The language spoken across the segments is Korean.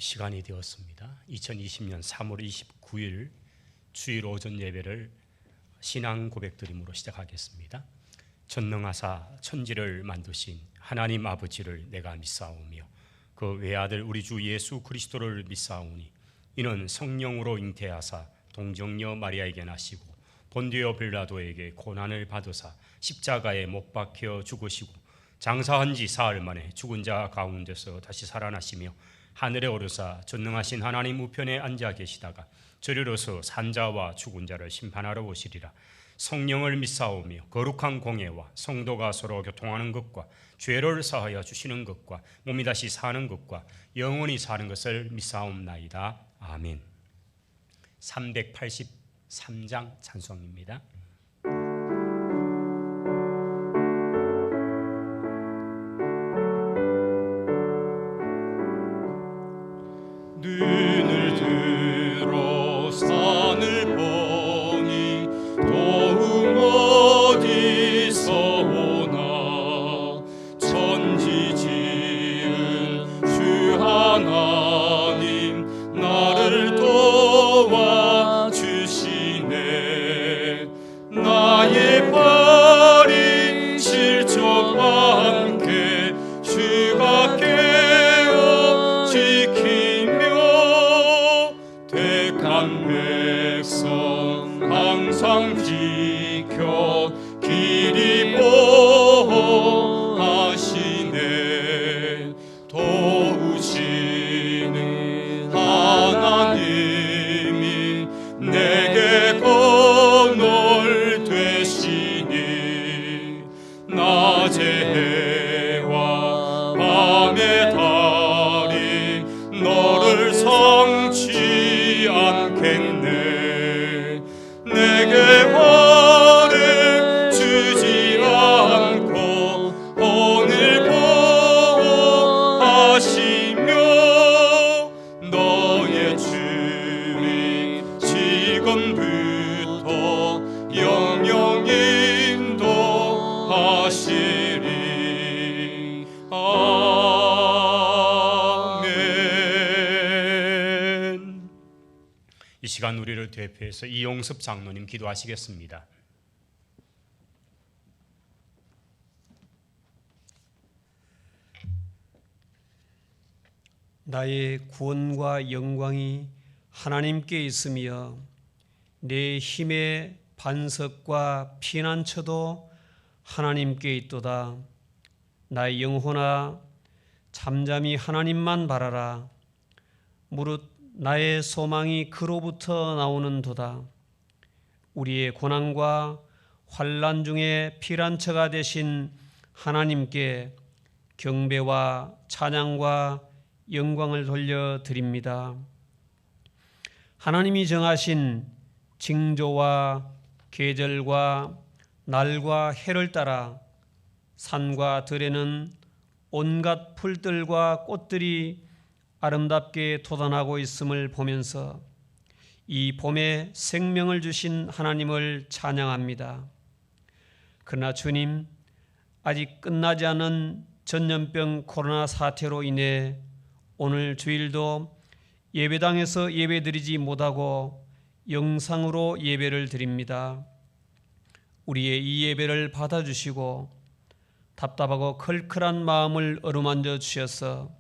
시간이 되었습니다. 2020년 3월 29일 주일 오전 예배를 신앙 고백드림으로 시작하겠습니다. 전능하사 천지를 만드신 하나님 아버지를 내가 믿사오며 그 외아들 우리 주 예수 그리스도를 믿사오니 이는 성령으로 잉태하사 동정녀 마리아에게 나시고 본디오 빌라도에게 고난을 받으사 십자가에 못 박혀 죽으시고 장사한 지 사흘 만에 죽은 자 가운데서 다시 살아나시며 하늘에 오르사 전능하신 하나님 우편에 앉아 계시다가 저리로서 산자와 죽은 자를 심판하러 오시리라. 성령을 믿사오며 거룩한 공예와 성도가 서로 교통하는 것과 죄를 사하여 주시는 것과 몸이 다시 사는 것과 영원히 사는 것을 믿사옵나이다. 아멘. 383장 찬송입니다. 눈을 들어 산을 보니 도움 어디서 오나 천지 지은 주 하나님 나를 도와주시네. 나의 발이 실족과 함께 주가 깨어 지키며 택한 백성 항상 지켜 길이 보호하시네. 도우시는 하나님이 내게 건설 되시니 낮에 해와 밤에 달이 너를 성치 않겠네. 내게 화를 주지 않고 오늘 보호하시며 너의 주님 지금부터 영영 인도하시리. 아멘. 이 시간 우리를 대표해서 이용섭 장로님 기도하시겠습니다. 나의 구원과 영광이 하나님께 있으며 내 힘의 반석과 피난처도 하나님께 있도다. 나의 영혼아 잠잠히 하나님만 바라라. 무릇 나의 소망이 그로부터 나오는도다. 우리의 고난과 환난 중에 피난처가 되신 하나님께 경배와 찬양과 영광을 돌려드립니다. 하나님이 정하신 징조와 계절과 날과 해를 따라 산과 들에는 온갖 풀들과 꽃들이 아름답게 돋아나고 있음을 보면서 이 봄에 생명을 주신 하나님을 찬양합니다. 그러나 주님, 아직 끝나지 않은 전염병 코로나 사태로 인해 오늘 주일도 예배당에서 예배드리지 못하고 영상으로 예배를 드립니다. 우리의 이 예배를 받아주시고 답답하고 컬컬한 마음을 어루만져 주셔서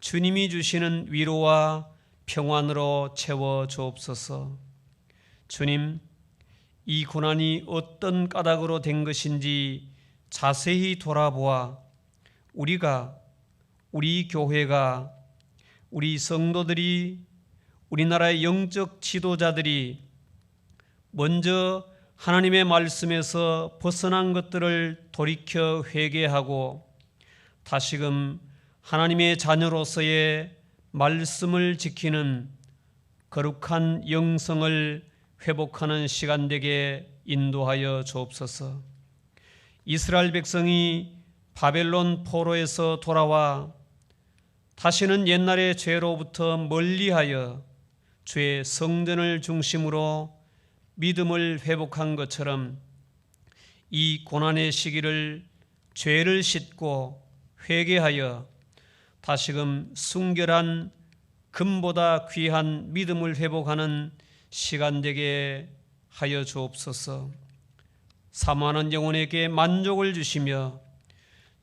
주님이 주시는 위로와 평안으로 채워 주옵소서. 주님, 이 고난이 어떤 까닭으로 된 것인지 자세히 돌아보아 우리가, 우리 교회가, 우리 성도들이, 우리나라의 영적 지도자들이 먼저 하나님의 말씀에서 벗어난 것들을 돌이켜 회개하고 다시금 하나님의 자녀로서의 말씀을 지키는 거룩한 영성을 회복하는 시간 되게 인도하여 주옵소서. 이스라엘 백성이 바벨론 포로에서 돌아와 다시는 옛날의 죄로부터 멀리하여 주의 성전을 중심으로 믿음을 회복한 것처럼 이 고난의 시기를 죄를 씻고 회개하여 다시금 순결한 금보다 귀한 믿음을 회복하는 시간 되게 하여 주옵소서. 사모하는 영혼에게 만족을 주시며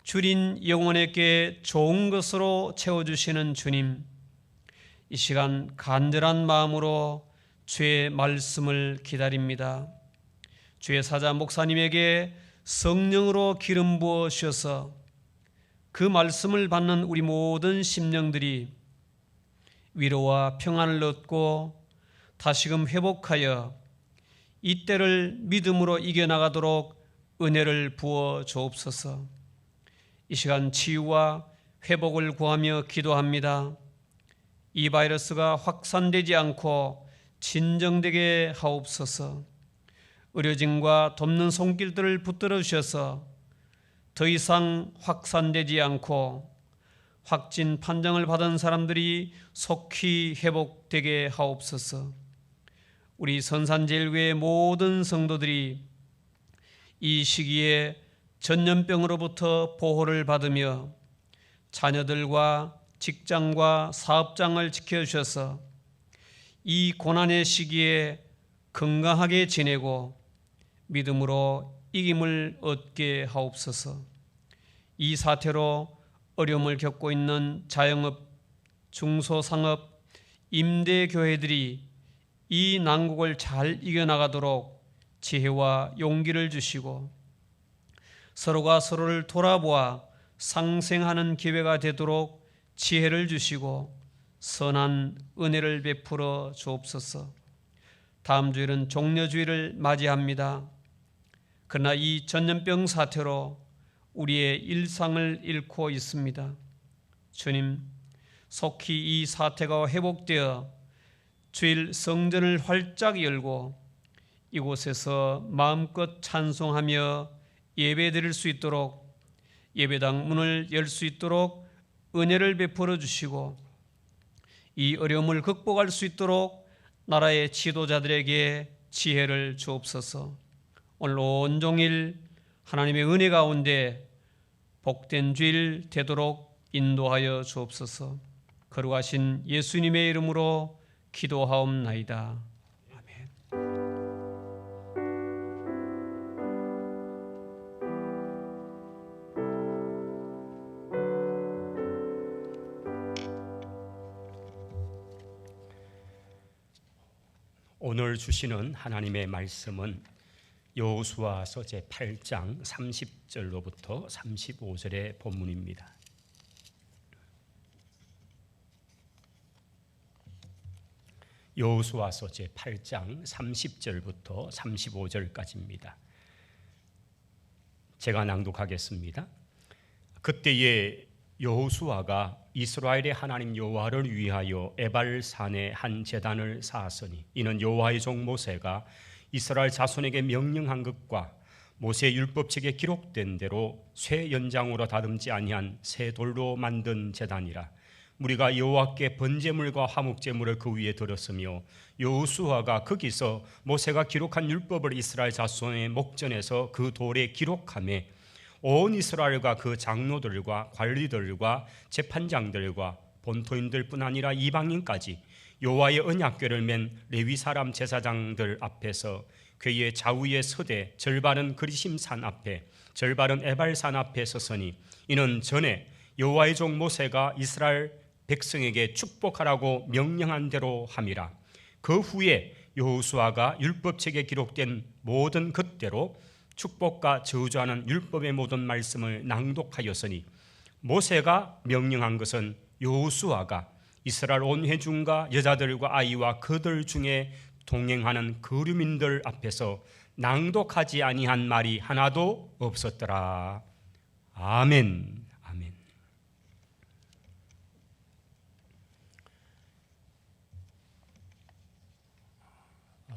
줄인 영혼에게 좋은 것으로 채워주시는 주님, 이 시간 간절한 마음으로 주의 말씀을 기다립니다. 주의 사자 목사님에게 성령으로 기름 부어 주셔서 그 말씀을 받는 우리 모든 심령들이 위로와 평안을 얻고 다시금 회복하여 이 때를 믿음으로 이겨나가도록 은혜를 부어 주옵소서. 이 시간 치유와 회복을 구하며 기도합니다. 이 바이러스가 확산되지 않고 진정되게 하옵소서. 의료진과 돕는 손길들을 붙들어 주셔서 더 이상 확산되지 않고 확진 판정을 받은 사람들이 속히 회복되게 하옵소서. 우리 선산제일교회 모든 성도들이 이 시기에 전염병으로부터 보호를 받으며 자녀들과 직장과 사업장을 지켜주셔서 이 고난의 시기에 건강하게 지내고 믿음으로 이김을 얻게 하옵소서. 이 사태로 어려움을 겪고 있는 자영업, 중소상업, 임대교회들이 이 난국을 잘 이겨나가도록 지혜와 용기를 주시고 서로가 서로를 돌아보아 상생하는 기회가 되도록 지혜를 주시고 선한 은혜를 베풀어 주옵소서. 다음 주일은 종려주일을 맞이합니다. 그러나 이 전염병 사태로 우리의 일상을 잃고 있습니다. 주님, 속히 이 사태가 회복되어 주일 성전을 활짝 열고 이곳에서 마음껏 찬송하며 예배드릴 수 있도록 예배당 문을 열 수 있도록 은혜를 베풀어 주시고 이 어려움을 극복할 수 있도록 나라의 지도자들에게 지혜를 주옵소서. 오늘 온종일 하나님의 은혜 가운데 복된 주일 되도록 인도하여 주옵소서. 거룩하신 예수님의 이름으로 기도하옵나이다. 아멘. 오늘 주시는 하나님의 말씀은 여호수아서 제8장 30절로부터 35절의 본문입니다. 여호수아서 제8장 30절부터 35절까지입니다. 제가 낭독하겠습니다. 그때에 여호수아가 이스라엘의 하나님 여호와를 위하여 에발산에 한 제단을 쌓았으니 이는 여호와의 종 모세가 이스라엘 자손에게 명령한 것과 모세 율법책에 기록된 대로 쇠 연장으로 다듬지 아니한 새 돌로 만든 제단이라. 무리가 여호와께 번제물과 화목제물을 그 위에 들었으며 여호수아가 거기서 모세가 기록한 율법을 이스라엘 자손의 목전에서 그 돌에 기록하며 온 이스라엘과 그 장로들과 관리들과 재판장들과 본토인들뿐 아니라 이방인까지 여호와의 언약궤를 맨 레위 사람 제사장들 앞에서 궤의 좌우에 서되 절반은 그리심산 앞에 절반은 에발산 앞에 섰으니 이는 전에 여호와의 종 모세가 이스라엘 백성에게 축복하라고 명령한 대로 함이라. 그 후에 여호수아가 율법책에 기록된 모든 것대로 축복과 저주하는 율법의 모든 말씀을 낭독하였으니 모세가 명령한 것은 여호수아가 이스라엘 온 회중과 여자들과 아이와 그들 중에 동행하는 거류민들 앞에서 낭독하지 아니한 말이 하나도 없었더라. 아멘. 아멘.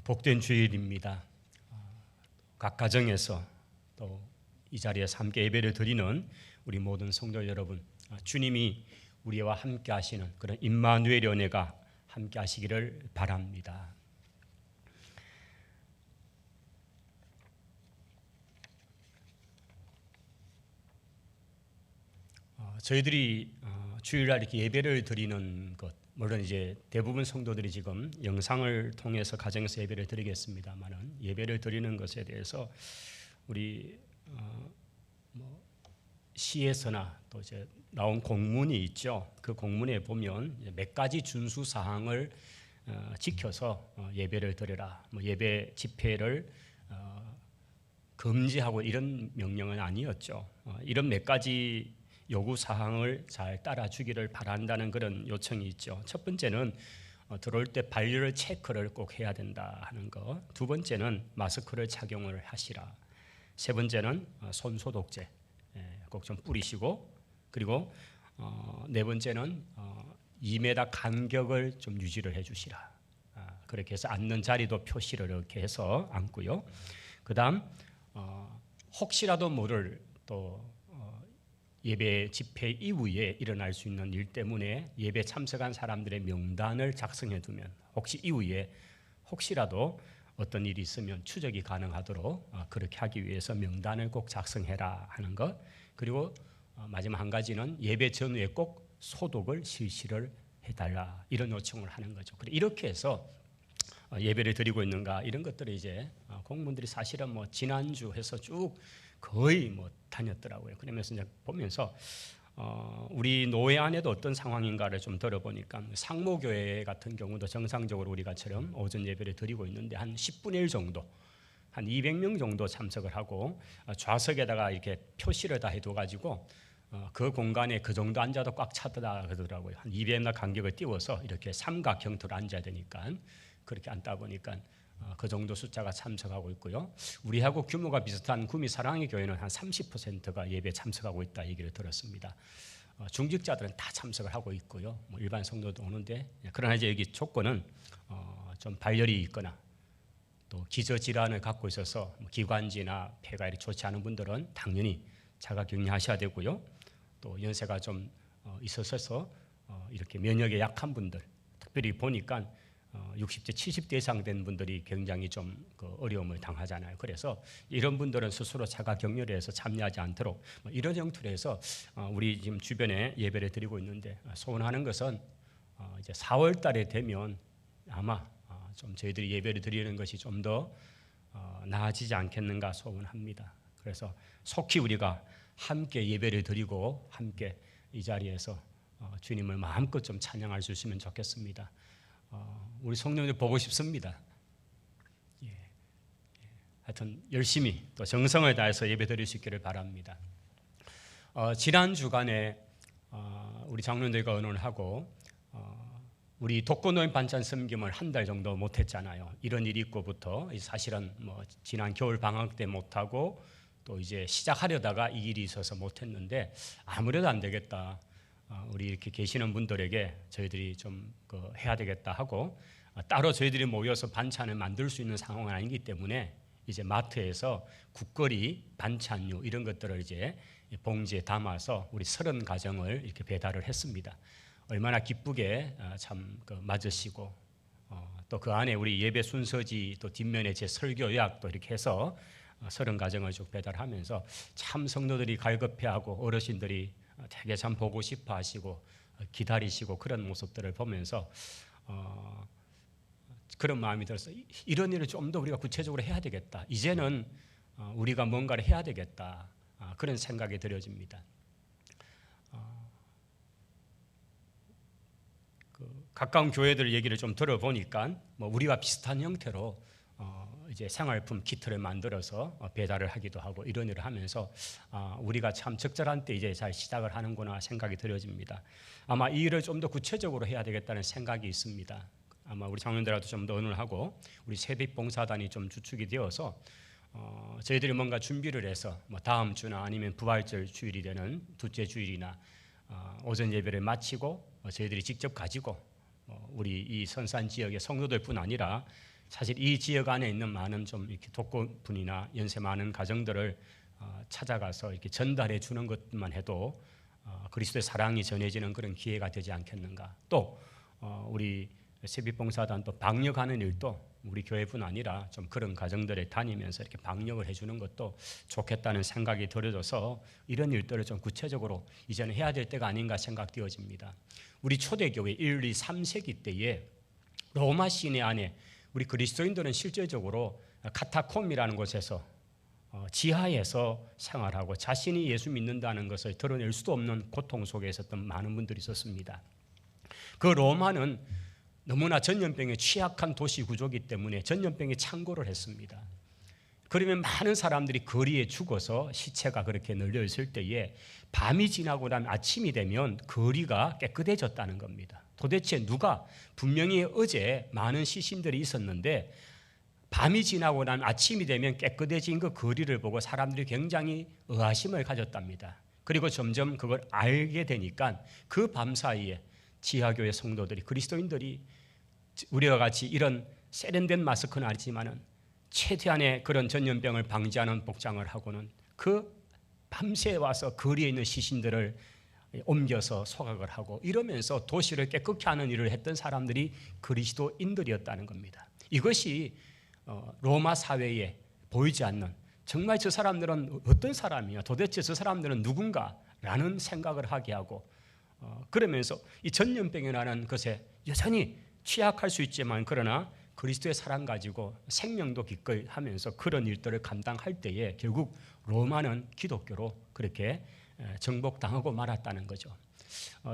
복된 주일입니다. 각 가정에서 또 이 자리에서 함께 예배를 드리는 우리 모든 성도 여러분, 주님이 우리와 함께 하시는 그런 임마누엘 은혜가 함께 하시기를 바랍니다. 저희들이 주일날 이렇게 예배를 드리는 것, 물론 이제 대부분 성도들이 지금 영상을 통해서 가정에서 예배를 드리겠습니다만은, 예배를 드리는 것에 대해서 우리 시에서나 또 이제 나온 공문이 있죠. 그 공문에 보면 몇 가지 준수 사항을 지켜서 예배를 드려라, 예배 집회를 금지하고 이런 명령은 아니었죠. 이런 몇 가지 요구 사항을 잘 따라주기를 바란다는 그런 요청이 있죠. 첫 번째는 들어올 때 발열 체크를 꼭 해야 된다 하는 거. 두 번째는 마스크를 착용을 하시라. 세 번째는 손 소독제 꼭 좀 뿌리시고, 그리고 네 번째는 2m 간격을 좀 유지를 해주시라. 그렇게 해서 앉는 자리도 표시를 이렇게 해서 앉고요. 그다음 혹시라도 모를 또 예배 집회 이후에 일어날 수 있는 일 때문에 예배 참석한 사람들의 명단을 작성해 두면 혹시 이후에 혹시라도 어떤 일이 있으면 추적이 가능하도록 그렇게 하기 위해서 명단을 꼭 작성해라 하는 것. 그리고 마지막 한 가지는 예배 전후에 꼭 소독을 실시를 해달라, 이런 요청을 하는 거죠. 이렇게 해서 예배를 드리고 있는가, 이런 것들을 이제 공무원들이 사실은 지난주 해서 쭉 거의 다녔더라고요. 그러면서 이제 보면서 우리 노회 안에도 어떤 상황인가를 좀 들어보니까, 상모교회 같은 경우도 정상적으로 우리가처럼 오전 예배를 드리고 있는데 한 10분의 1 정도, 한 200명 정도 참석을 하고 좌석에다가 이렇게 표시를 다 해둬가지고 그 공간에 그 정도 앉아도 꽉 차더라 그러더라고요. 한 200m 간격을 띄워서 이렇게 삼각 형태로 앉아야 되니까 그렇게 앉다 보니까 그 정도 숫자가 참석하고 있고요. 우리하고 규모가 비슷한 구미 사랑의 교회는 한 30%가 예배 참석하고 있다 얘기를 들었습니다. 중직자들은 다 참석을 하고 있고요. 일반 성도도 오는데, 그러나 이제 여기 조건은 좀 발열이 있거나 또 기저질환을 갖고 있어서 기관지나 폐가 이렇게 좋지 않은 분들은 당연히 자가격리하셔야 되고요. 또 연세가 좀 있어서 이렇게 면역에 약한 분들, 특별히 보니까 60대, 70대 이상 된 분들이 굉장히 좀 어려움을 당하잖아요. 그래서 이런 분들은 스스로 자가 격려를 해서 참여하지 않도록 이런 형태로 해서 우리 지금 주변에 예배를 드리고 있는데, 소원하는 것은 이제 4월 달에 되면 아마 좀 저희들이 예배를 드리는 것이 좀 더 나아지지 않겠는가 소원합니다. 그래서 속히 우리가 함께 예배를 드리고 함께 이 자리에서 주님을 마음껏 좀 찬양할 수 있으면 좋겠습니다. 우리 성도님들 보고 싶습니다. 하여튼 열심히 또 정성을 다해서 예배 드릴 수 있기를 바랍니다. 지난 주간에 우리 장로님들과 의논을 하고 우리 독거노인 반찬 섬김을 한 달 정도 못했잖아요. 이런 일이 있고부터 사실은 지난 겨울 방학 때 못하고 또 이제 시작하려다가 이 일이 있어서 못했는데, 아무래도 안 되겠다. 우리 이렇게 계시는 분들에게 저희들이 좀 해야 되겠다 하고, 따로 저희들이 모여서 반찬을 만들 수 있는 상황은 아니기 때문에 이제 마트에서 국거리, 반찬류 이런 것들을 이제 봉지에 담아서 우리 30가정을 이렇게 배달을 했습니다. 얼마나 기쁘게 참 맞으시고, 또 그 안에 우리 예배 순서지, 또 뒷면에 제 설교 요약도 이렇게 해서 30가정을 쭉 배달하면서 참 성도들이 갈급해하고 어르신들이 되게 참 보고 싶어 하시고 기다리시고 그런 모습들을 보면서 그런 마음이 들어서 이런 일을 좀 더 우리가 구체적으로 해야 되겠다. 이제는 우리가 뭔가를 해야 되겠다. 그런 생각이 들어집니다. 가까운 교회들 얘기를 좀 들어보니까 뭐 우리와 비슷한 형태로 이제 생활품 키트를 만들어서 배달을 하기도 하고 이런 일을 하면서 우리가 참 적절한 때 이제 잘 시작을 하는구나 생각이 들어집니다. 아마 이 일을 좀 더 구체적으로 해야 되겠다는 생각이 있습니다. 아마 우리 장로님들하고 좀 더 의논을 하고 우리 새빛봉사단이 좀 주축이 되어서 저희들이 뭔가 준비를 해서 뭐 다음 주나 아니면 부활절 주일이 되는 둘째 주일이나 오전 예배를 마치고 저희들이 직접 가지고 우리 이 선산 지역의 성도들뿐 아니라 사실 이 지역 안에 있는 많은 좀 이렇게 독거분이나 연세 많은 가정들을 찾아가서 이렇게 전달해 주는 것만 해도 그리스도의 사랑이 전해지는 그런 기회가 되지 않겠는가. 또 우리 새빛봉사단 또 방역하는 일도 우리 교회뿐 아니라 좀 그런 가정들에 다니면서 이렇게 방역을 해주는 것도 좋겠다는 생각이 들어져서 이런 일들을 좀 구체적으로 이제는 해야 될 때가 아닌가 생각되어집니다. 우리 초대교회 1, 2, 3세기 때에 로마 시내 안에 우리 그리스도인들은 실제적으로 카타콤이라는 곳에서 지하에서 생활하고 자신이 예수 믿는다는 것을 드러낼 수도 없는 고통 속에 있었던 많은 분들이 있었습니다. 그 로마는 너무나 전염병에 취약한 도시 구조이기 때문에 전염병에 창궐을 했습니다. 그러면 많은 사람들이 거리에 죽어서 시체가 그렇게 널려 있을 때에 밤이 지나고 나면 아침이 되면 거리가 깨끗해졌다는 겁니다. 도대체 누가 분명히 어제 많은 시신들이 있었는데 밤이 지나고 나면 아침이 되면 깨끗해진 그 거리를 보고 사람들이 굉장히 의아심을 가졌답니다. 그리고 점점 그걸 알게 되니까 그 밤 사이에 지하교회 성도들이 그리스도인들이 우리와 같이 이런 세련된 마스크는 아니지만은 최대한의 그런 전염병을 방지하는 복장을 하고는 그 밤새 와서 거리에 있는 시신들을 옮겨서 소각을 하고 이러면서 도시를 깨끗게 하는 일을 했던 사람들이 그리스도인들이었다는 겁니다. 이것이 로마 사회에 보이지 않는 정말 저 사람들은 어떤 사람이야? 도대체 저 사람들은 누군가라는 생각을 하게 하고 그러면서 이 전염병이라는 것에 여전히 취약할 수 있지만 그러나 그리스도의 사랑 가지고 생명도 기꺼이 하면서 그런 일들을 감당할 때에 결국 로마는 기독교로 그렇게 정복당하고 말았다는 거죠.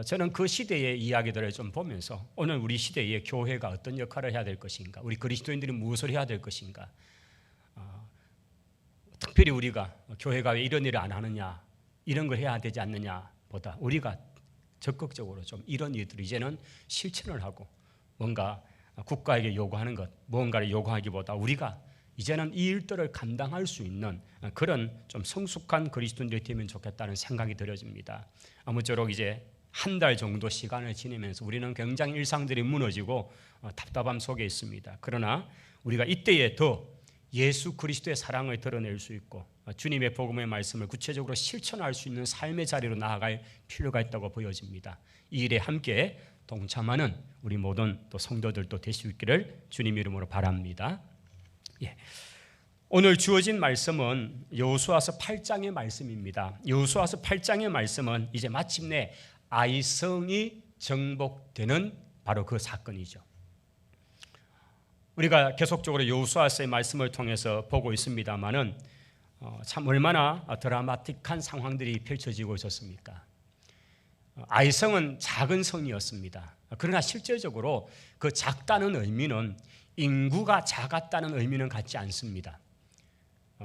저는 그 시대의 이야기들을 좀 보면서 오늘 우리 시대의 교회가 어떤 역할을 해야 될 것인가, 우리 그리스도인들이 무엇을 해야 될 것인가, 특별히 우리가 교회가 왜 이런 일을 안 하느냐, 이런 걸 해야 되지 않느냐 보다 우리가 적극적으로 좀 이런 일들을 이제는 실천을 하고 뭔가 국가에게 요구하는 것, 무언가를 요구하기보다 우리가 이제는 이 일들을 감당할 수 있는 그런 좀 성숙한 그리스도인들이 되면 좋겠다는 생각이 들어집니다. 아무쪼록 이제 한 달 정도 시간을 지내면서 우리는 굉장히 일상들이 무너지고 답답함 속에 있습니다. 그러나 우리가 이때에 더 예수 그리스도의 사랑을 드러낼 수 있고 주님의 복음의 말씀을 구체적으로 실천할 수 있는 삶의 자리로 나아갈 필요가 있다고 보여집니다. 이 일에 함께 동참하는 우리 모든 또 성도들도 될 수 있기를 주님 이름으로 바랍니다. 예. 오늘 주어진 말씀은 여호수아서 8장의 말씀입니다. 여호수아서 8장의 말씀은 이제 마침내 아이성이 정복되는 바로 그 사건이죠. 우리가 계속적으로 여호수아서의 말씀을 통해서 보고 있습니다만은 참 얼마나 드라마틱한 상황들이 펼쳐지고 있었습니까? 아이성은 작은 성이었습니다. 그러나 실제적으로 그 작다는 의미는 인구가 작았다는 의미는 같지 않습니다.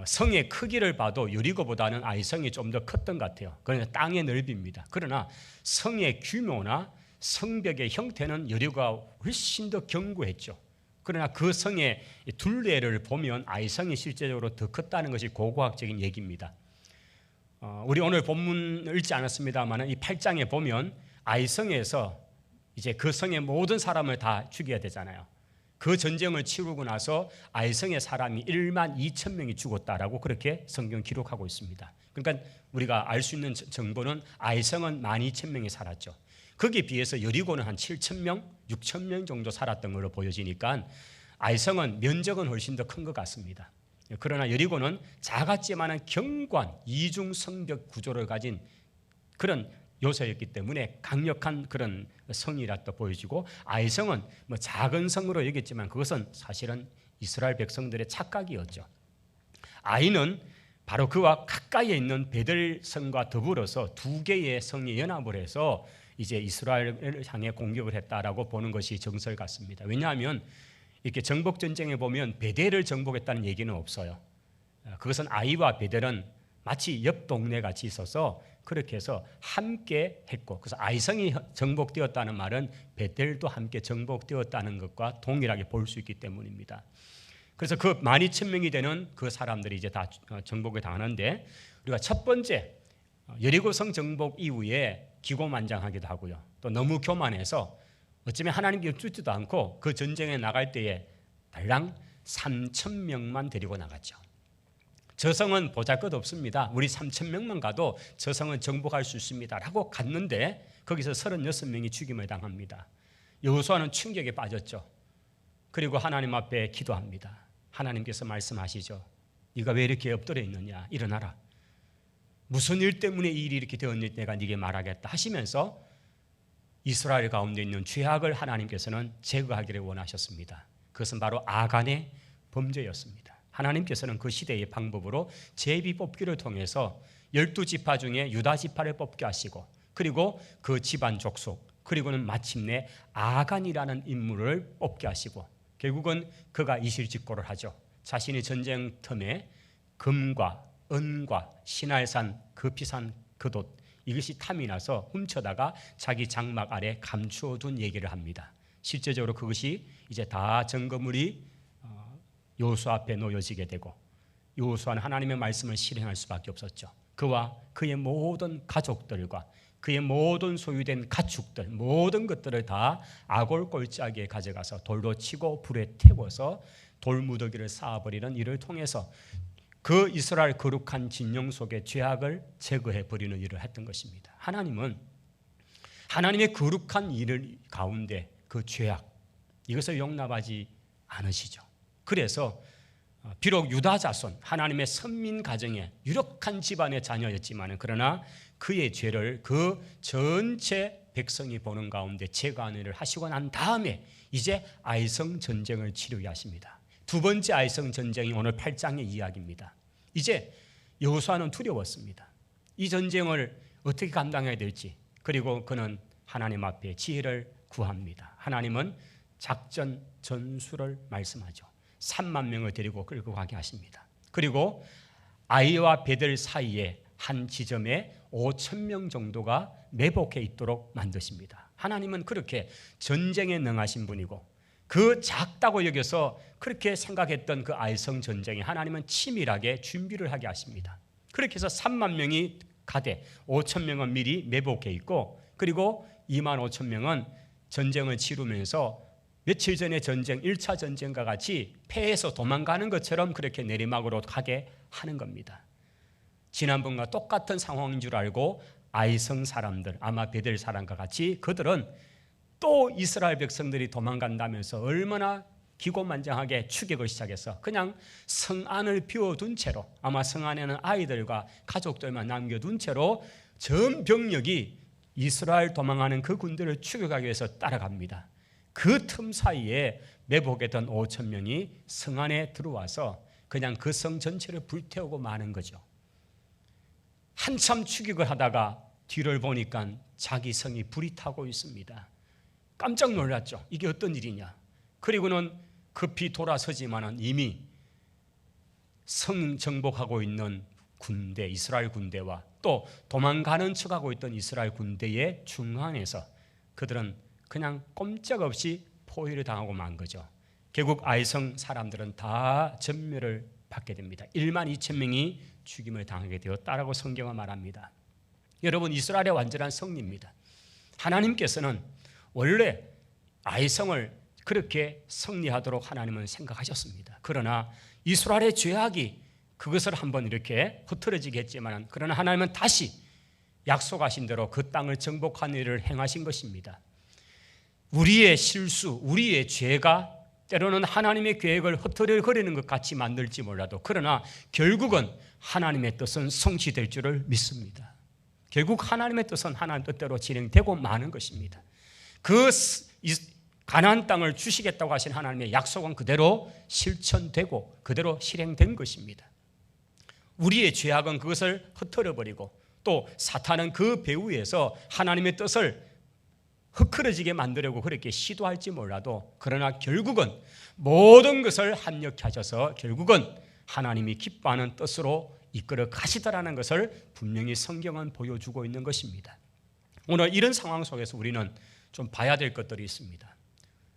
성의 크기를 봐도 여리고보다는 아이성이 좀 더 컸던 것 같아요. 그러니까 땅의 넓이입니다. 그러나 성의 규모나 성벽의 형태는 여리고가 훨씬 더 견고했죠. 그러나 그 성의 둘레를 보면 아이성이 실제적으로 더 컸다는 것이 고고학적인 얘기입니다. 우리 오늘 본문을 읽지 않았습니다만 이 8장에 보면 아이성에서 이제 그 성의 모든 사람을 다 죽여야 되잖아요. 그 전쟁을 치르고 나서 아이성의 사람이 1만 2천 명이 죽었다라고 그렇게 성경 기록하고 있습니다. 그러니까 우리가 알 수 있는 정보는 아이성은 1만 2천 명이 살았죠. 거기에 비해서 여리고는 한 7천 명, 6천 명 정도 살았던 걸로 보여지니까 아이성은 면적은 훨씬 더 큰 것 같습니다. 그러나 여리고는 작았지만 견고한 이중 성벽 구조를 가진 그런 요소였기 때문에 강력한 그런 성이라 또 보여지고 아이성은 뭐 작은 성으로 여겼지만 그것은 사실은 이스라엘 백성들의 착각이었죠. 아이는 바로 그와 가까이에 있는 베델 성과 더불어서 두 개의 성이 연합을 해서 이제 이스라엘을 향해 공격을 했다라고 보는 것이 정설 같습니다. 왜냐하면 이렇게 정복 전쟁에 보면 베델을 정복했다는 얘기는 없어요. 그것은 아이와 베델은 마치 옆 동네 같이 있어서 그렇게 해서 함께 했고, 그래서 아이성이 정복되었다는 말은 베델도 함께 정복되었다는 것과 동일하게 볼 수 있기 때문입니다. 그래서 그 12,000명이 되는 그 사람들이 이제 다 정복을 당하는데, 우리가 첫 번째 여리고성 정복 이후에 기고만장하기도 하고요, 또 너무 교만해서 어쩌면 하나님께 쫓지도 않고 그 전쟁에 나갈 때에 달랑 3,000명만 데리고 나갔죠. 저성은 보잘것없습니다. 우리 3,000명만 가도 저성은 정복할 수 있습니다 라고 갔는데 거기서 36명이 죽임을 당합니다. 여호수아는 충격에 빠졌죠. 그리고 하나님 앞에 기도합니다. 하나님께서 말씀하시죠. 네가 왜 이렇게 엎드려 있느냐, 일어나라. 무슨 일 때문에 이 일이 이렇게 되었는지 내가 네게 말하겠다 하시면서 이스라엘 가운데 있는 죄악을 하나님께서는 제거하기를 원하셨습니다. 그것은 바로 아간의 범죄였습니다. 하나님께서는 그 시대의 방법으로 제비 뽑기를 통해서 12지파 중에 유다 지파를 뽑게 하시고, 그리고 그 집안 족속, 그리고는 마침내 아간이라는 인물을 뽑게 하시고, 결국은 그가 이실직고를 하죠. 자신이 전쟁 틈에 금과 은과 신할산, 급히산, 그돛, 이것이 탐이 나서 훔쳐다가 자기 장막 아래 감추어둔 얘기를 합니다. 실제적으로 그것이 이제 다 증거물이 여호수아 앞에 놓여지게 되고, 여호수아는 하나님의 말씀을 실행할 수밖에 없었죠. 그와 그의 모든 가족들과 그의 모든 소유된 가축들, 모든 것들을 다 아골 골짜기에 가져가서 돌로 치고 불에 태워서 돌무더기를 쌓아버리는 일을 통해서 그 이스라엘 거룩한 진영 속의 죄악을 제거해버리는 일을 했던 것입니다. 하나님은 하나님의 거룩한 일 가운데 그 죄악, 이것을 용납하지 않으시죠. 그래서 비록 유다 자손, 하나님의 선민 가정의 유력한 집안의 자녀였지만, 그러나 그의 죄를 그 전체 백성이 보는 가운데 제거하는 일을 하시고 난 다음에 이제 아이성 전쟁을 치르게 하십니다. 두 번째 아이성 전쟁이 오늘 8장의 이야기입니다. 이제 여호수아는 두려웠습니다. 이 전쟁을 어떻게 감당해야 될지. 그리고 그는 하나님 앞에 지혜를 구합니다. 하나님은 작전 전술을 말씀하죠. 3만 명을 데리고 끌고 가게 하십니다. 그리고 아이와 베델 사이에 한 지점에 5,000명 정도가 매복해 있도록 만드십니다. 하나님은 그렇게 전쟁에 능하신 분이고, 그 작다고 여겨서 그렇게 생각했던 그 아이성 전쟁에 하나님은 치밀하게 준비를 하게 하십니다. 그렇게 해서 3만 명이 가되 5,000명은 미리 매복해 있고, 그리고 2만 5천 명은 전쟁을 치르면서 며칠 전에 전쟁 1차 전쟁과 같이 패해서 도망가는 것처럼 그렇게 내리막으로 가게 하는 겁니다. 지난번과 똑같은 상황인 줄 알고 아이성 사람들, 아마 베델 사람과 같이 그들은 또 이스라엘 백성들이 도망간다면서 얼마나 기고만장하게 추격을 시작해서 그냥 성 안을 비워둔 채로, 아마 성 안에는 아이들과 가족들만 남겨둔 채로 전 병력이 이스라엘 도망하는 그 군대를 추격하기 위해서 따라갑니다. 그 틈 사이에 매복했던 5,000명이 성 안에 들어와서 그냥 그 성 전체를 불태우고 마는 거죠. 한참 추격을 하다가 뒤를 보니까 자기 성이 불이 타고 있습니다. 깜짝 놀랐죠. 이게 어떤 일이냐. 그리고는 급히 돌아서지만은 이미 성 정복하고 있는 군대, 이스라엘 군대와 또 도망가는 척하고 있던 이스라엘 군대의 중앙에서 그들은 그냥 꼼짝없이 포위를 당하고 만 거죠. 결국 아이성 사람들은 다 전멸을 받게 됩니다. 1만 2천 명이 죽임을 당하게 되었다라고 성경은 말합니다. 여러분, 이스라엘의 완전한 승리입니다. 하나님께서는 원래 아이성을 그렇게 승리하도록 하나님은 생각하셨습니다. 그러나 이스라엘의 죄악이 그것을 한번 이렇게 흐트러지게 했지만, 그러나 하나님은 다시 약속하신 대로 그 땅을 정복하는 일을 행하신 것입니다. 우리의 실수, 우리의 죄가 때로는 하나님의 계획을 흐트러뜨리는 것 같이 만들지 몰라도, 그러나 결국은 하나님의 뜻은 성취될 줄을 믿습니다. 결국 하나님의 뜻은 하나님 뜻대로 진행되고 마는 것입니다. 그 가나안 땅을 주시겠다고 하신 하나님의 약속은 그대로 실천되고 그대로 실행된 것입니다. 우리의 죄악은 그것을 흩어버리고 또 사탄은 그 배후에서 하나님의 뜻을 흐트러지게 만들려고 그렇게 시도할지 몰라도 그러나 결국은 모든 것을 합력케 하셔서 결국은 하나님이 기뻐하는 뜻으로 이끌어 가시더라는 것을 분명히 성경은 보여주고 있는 것입니다. 오늘 이런 상황 속에서 우리는 좀 봐야 될 것들이 있습니다.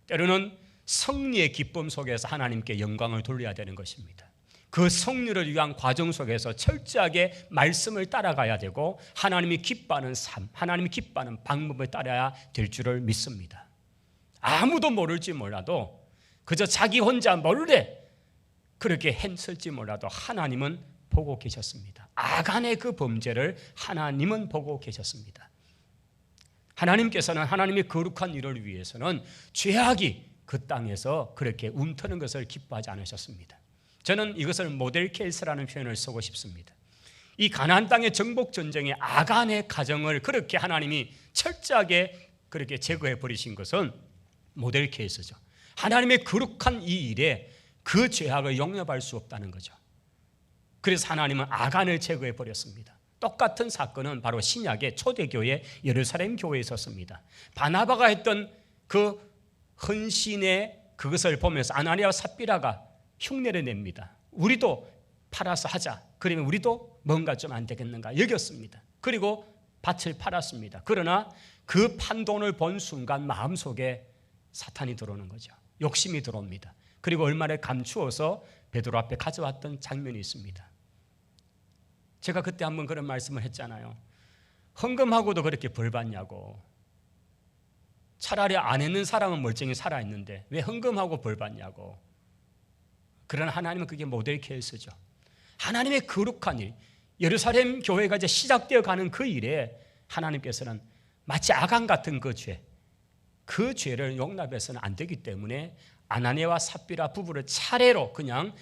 때로는 승리의 기쁨 속에서 하나님께 영광을 돌려야 되는 것입니다. 그 승리를 위한 과정 속에서 철저하게 말씀을 따라가야 되고 하나님이 기뻐하는 삶, 하나님이 기뻐하는 방법을 따라야 될 줄을 믿습니다. 아무도 모를지 몰라도 그저 자기 혼자 몰래 그렇게 했을지 몰라도 하나님은 보고 계셨습니다. 아간의 그 범죄를 하나님은 보고 계셨습니다. 하나님께서는 하나님의 거룩한 일을 위해서는 죄악이 그 땅에서 그렇게 움트는 것을 기뻐하지 않으셨습니다. 저는 이것을 모델 케이스라는 표현을 쓰고 싶습니다. 이 가나안 땅의 정복 전쟁의 아간의 가정을 그렇게 하나님이 철저하게 그렇게 제거해 버리신 것은 모델 케이스죠. 하나님의 거룩한 이 일에 그 죄악을 용납할 수 없다는 거죠. 그래서 하나님은 아간을 제거해 버렸습니다. 똑같은 사건은 바로 신약의 초대교회 예루살렘 교회에 있었습니다. 바나바가 했던 그 헌신의 그것을 보면서 아나니아와 삽비라가 흉내를 냅니다. 우리도 팔아서 하자. 그러면 우리도 뭔가 좀 안 되겠는가 여겼습니다. 그리고 밭을 팔았습니다. 그러나 그 판돈을 본 순간 마음속에 사탄이 들어오는 거죠. 욕심이 들어옵니다. 그리고 얼마를 감추어서 베드로 앞에 가져왔던 장면이 있습니다. 제가 그때 한번 그런 말씀을 했잖아요. 헌금하고도 그렇게 벌 받냐고. 차라리 안 했는 사람은 멀쩡히 살아있는데 왜 헌금하고 벌 받냐고. 그러나 하나님은 그게 모델 케이스죠. 하나님의 거룩한 일, 예루살렘 교회가 이제 시작되어 가는 그 일에 하나님께서는 마치 아간 같은 그 죄를 용납해서는 안 되기 때문에 아나니아와 삽비라 부부를 차례로 그냥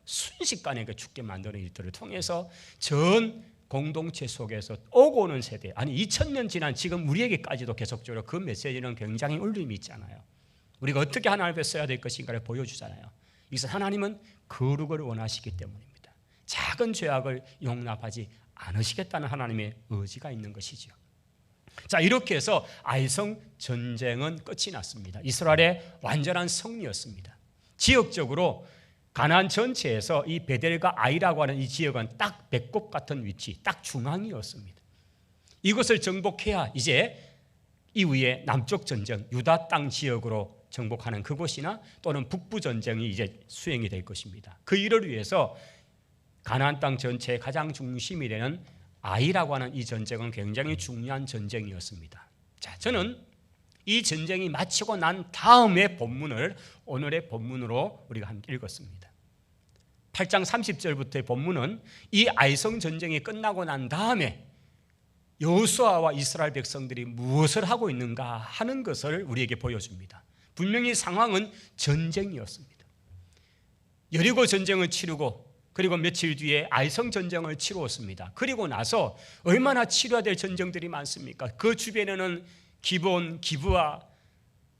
순식간에 죽게 만드는 일들을 통해서 전 공동체 속에서 오고 오는 세대, 아니 2000년 지난 지금 우리에게까지도 계속적으로 그 메시지는 굉장히 울림이 있잖아요. 우리가 어떻게 하나님 앞에 써야 될 것인가를 보여주잖아요. 이것은 하나님은 거룩을 원하시기 때문입니다. 작은 죄악을 용납하지 않으시겠다는 하나님의 의지가 있는 것이죠. 자, 이렇게 해서 아이성 전쟁은 끝이 났습니다. 이스라엘의 완전한 승리였습니다. 지역적으로 가나안 전체에서 이 베델과 아이라고 하는 이 지역은 딱 배꼽 같은 위치, 딱 중앙이었습니다. 이것을 정복해야 이제 이후에 남쪽 전쟁, 유다 땅 지역으로 정복하는 그곳이나 또는 북부 전쟁이 이제 수행이 될 것입니다. 그 일을 위해서 가나안 땅 전체의 가장 중심이 되는 아이라고 하는 이 전쟁은 굉장히 중요한 전쟁이었습니다. 자, 저는 이 전쟁이 마치고 난 다음의 본문을 오늘의 본문으로 우리가 함께 읽었습니다. 8장 30절부터의 본문은 이 아이성 전쟁이 끝나고 난 다음에 여호수아와 이스라엘 백성들이 무엇을 하고 있는가 하는 것을 우리에게 보여줍니다. 분명히 상황은 전쟁이었습니다. 여리고 전쟁을 치르고 그리고 며칠 뒤에 아이성 전쟁을 치루었습니다. 그리고 나서 얼마나 치러야 될 전쟁들이 많습니까? 그 주변에는 기브온, 기브아,